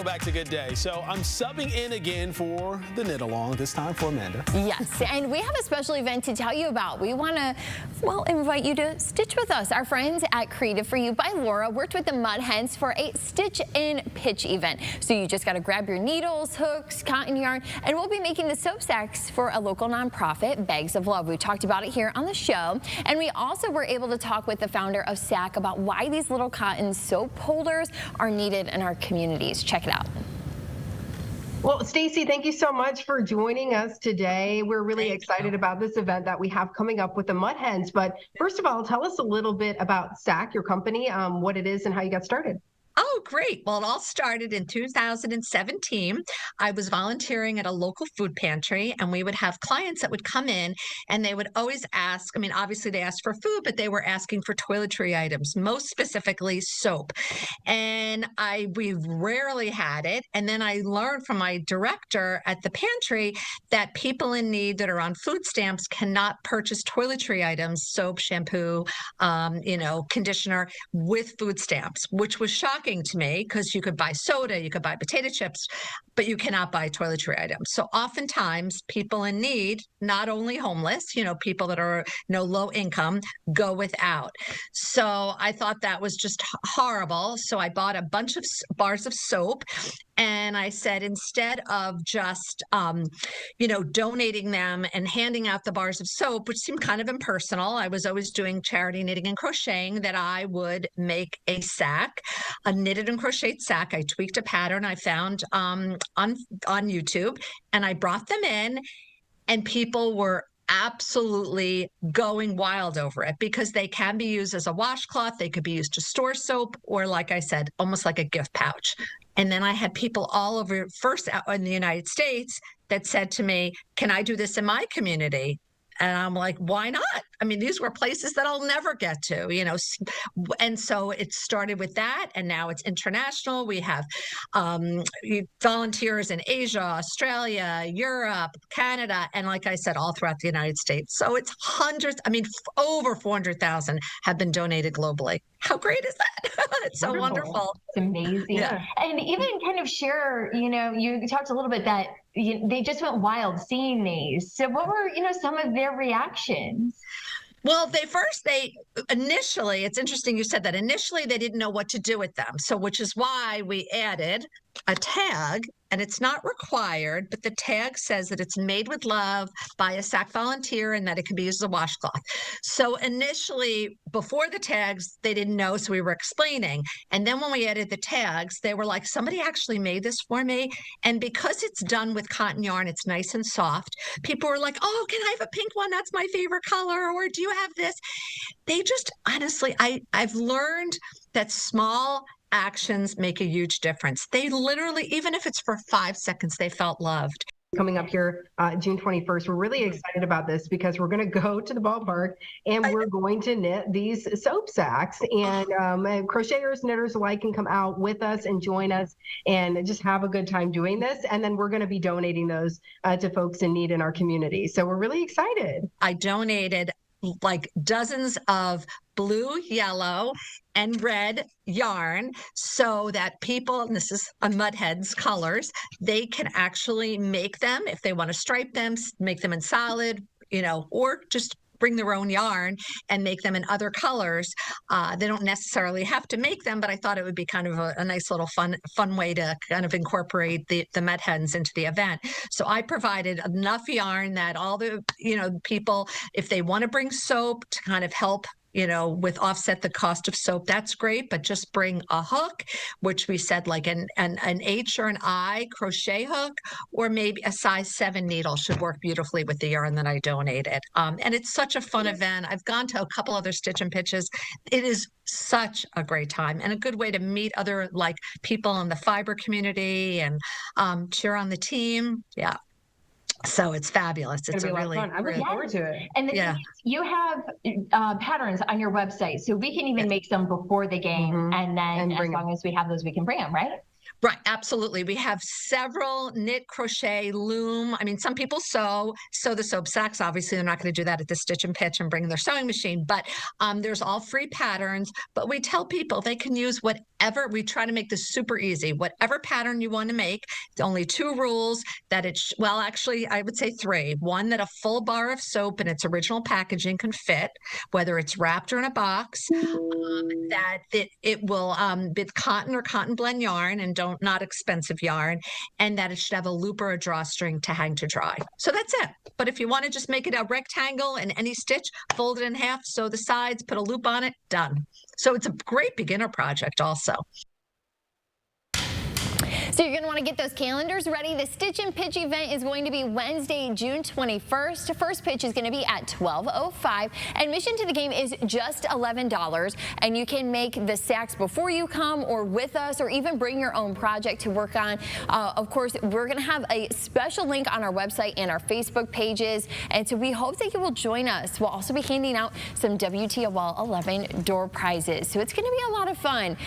back to Good Day. So I'm subbing in again for the knit along, this time for Amanda. Yes, and we have a special event to tell you about. We want to, well, invite you to stitch with us. Our friends at Creative for You by Laura worked with the Mud Hens for a stitch and pitch event. So you just got to grab your needles, hooks, cotton yarn, and we'll be making the soap sacks for a local nonprofit, Bags of Love. We talked about it here on the show, and we also were able to talk with the founder of SAC about why these little cotton soap holders are needed in our communities. Check it out. Well, Stacy, thank you so much for joining us today. We're really excited about this event that we have coming up with the Mud Hens. But first of all, tell us a little bit about SAC, your company, what it is and how you got started. Oh, great. Well, it all started in 2017. I was volunteering at a local food pantry, and we would have clients that would come in and they would always ask, I mean, obviously they asked for food, but they were asking for toiletry items, most specifically soap. And we rarely had it. And then I learned from my director at the pantry that people in need that are on food stamps cannot purchase toiletry items, soap, shampoo, conditioner with food stamps, which was shocking to me because you could buy soda, you could buy potato chips, but you cannot buy toiletry items. So oftentimes people in need, not only homeless, people that are low income, go without. So I thought that was just horrible. So I bought a bunch of bars of soap, and I said, instead of just, donating them and handing out the bars of soap, which seemed kind of impersonal, I was always doing charity knitting and crocheting, that I would make a sack, a knitted and crocheted sack. I tweaked a pattern I found on YouTube, and I brought them in, and people were absolutely going wild over it because they can be used as a washcloth. They could be used to store soap, or like I said, almost like a gift pouch. And then I had people all over, first out in the United States, that said to me, can I do this in my community? And I'm like, why not? I mean, these were places that I'll never get to, And so it started with that, and now it's international. We have volunteers in Asia, Australia, Europe, Canada, and like I said, all throughout the United States. So it's hundreds, over 400,000 have been donated globally. How great is that? It's so wonderful. It's amazing. Yeah. And even kind of share, you talked a little bit that they just went wild seeing these. So what were, some of their reactions? Well, initially, it's interesting you said that. Initially, they didn't know what to do with them. So, which is why we added a tag, and it's not required, but the tag says that it's made with love by a SAC volunteer and that it can be used as a washcloth. So initially, before the tags, they didn't know, so we were explaining. And then when we added the tags, they were like, somebody actually made this for me. And because it's done with cotton yarn, it's nice and soft. People were like, oh, can I have a pink one? That's my favorite color. Or do you have this? They just, honestly, I've learned that small actions make a huge difference. They literally, even if it's for 5 seconds, they felt loved. Coming up here June 21st, we're really excited about this because we're going to go to the ballpark and we're going to knit these soap sacks, and crocheters, knitters alike can come out with us and join us and just have a good time doing this. And then we're going to be donating those to folks in need in our community. So we're really excited. I donated like dozens of blue, yellow, and red yarn so that people, and this is a Mud Hens colors, they can actually make them if they want to stripe them, make them in solid, or just bring their own yarn and make them in other colors. They don't necessarily have to make them, but I thought it would be kind of a nice little fun way to kind of incorporate the Mud Hens into the event. So I provided enough yarn that all the, people, if they want to bring soap to kind of help with offset the cost of soap, that's great, but just bring a hook, which we said like an H or an I crochet hook, or maybe a size 7 needle should work beautifully with the yarn that I donated. And it's such a fun event. I've gone to a couple other stitch and pitches. It is such a great time and a good way to meet other people in the fiber community and cheer on the team. Yeah. So it's fabulous. It's a really fun. I'm looking forward to it. And you have patterns on your website, so we can even make them before the game, and then as long as we have those, we can bring them, right? Right, absolutely. We have several knit, crochet, loom. I mean, some people sew the soap sacks. Obviously, they're not going to do that at the Stitch and Pitch and bring their sewing machine, but there's all free patterns. But we tell people they can use whatever. We try to make this super easy. Whatever pattern you want to make. Only two rules that well, actually, I would say three. One, that a full bar of soap in its original packaging can fit, whether it's wrapped or in a box. That it will be cotton or cotton blend yarn and not expensive yarn, and that it should have a loop or a drawstring to hang to dry. So that's it. But if you want to just make it a rectangle in any stitch, fold it in half, sew the sides, put a loop on it, done. So it's a great beginner project also. So you're going to want to get those calendars ready. The Stitch and Pitch event is going to be Wednesday, June 21st. First pitch is going to be at 12:05. Admission to the game is just $11, and you can make the sacks before you come or with us, or even bring your own project to work on. Of course, we're going to have a special link on our website and our Facebook pages, and so we hope that you will join us. We'll also be handing out some WTOL 11 door prizes, so it's going to be a lot of fun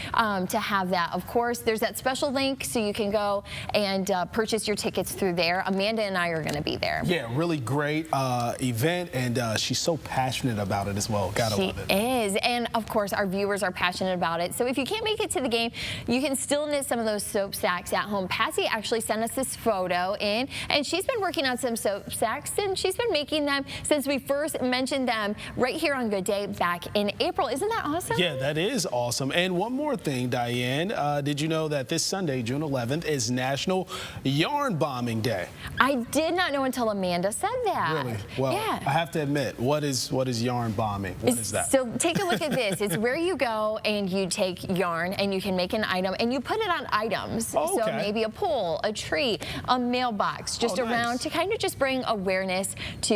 to have that. Of course, there's that special link, so you can go and purchase your tickets through there. Amanda and I are going to be there. Yeah, really great event, and she's so passionate about it as well. Gotta love it. She is, and of course our viewers are passionate about it. So if you can't make it to the game, you can still knit some of those soap sacks at home. Patsy actually sent us this photo in, and she's been working on some soap sacks, and she's been making them since we first mentioned them right here on Good Day back in April. Isn't that awesome? Yeah, that is awesome. And one more thing, Diane, did you know that this Sunday, June 11th, is National Yarn Bombing Day? I did not know until Amanda said that. Really? Well, yeah. I have to admit, what is yarn bombing? What is that? So take a look at this. It's where you go and you take yarn and you can make an item and you put it on items. Oh, okay. So maybe a pole, a tree, a mailbox, just around to kind of just bring awareness to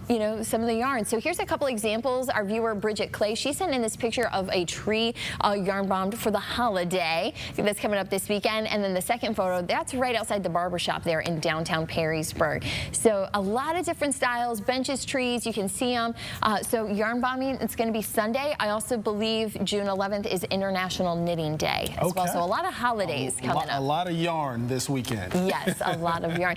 you know, some of the yarn. So here's a couple examples. Our viewer Bridget Clay, she sent in this picture of a tree yarn bombed for the holiday that's coming up this weekend. And then the second photo, that's right outside the barber shop there in downtown Perrysburg. So a lot of different styles, benches, trees, you can see them. So yarn bombing, it's going to be Sunday. I also believe June 11th is International Knitting Day as well. So a lot of holidays coming up. A lot of yarn this weekend. Yes, a lot of yarn.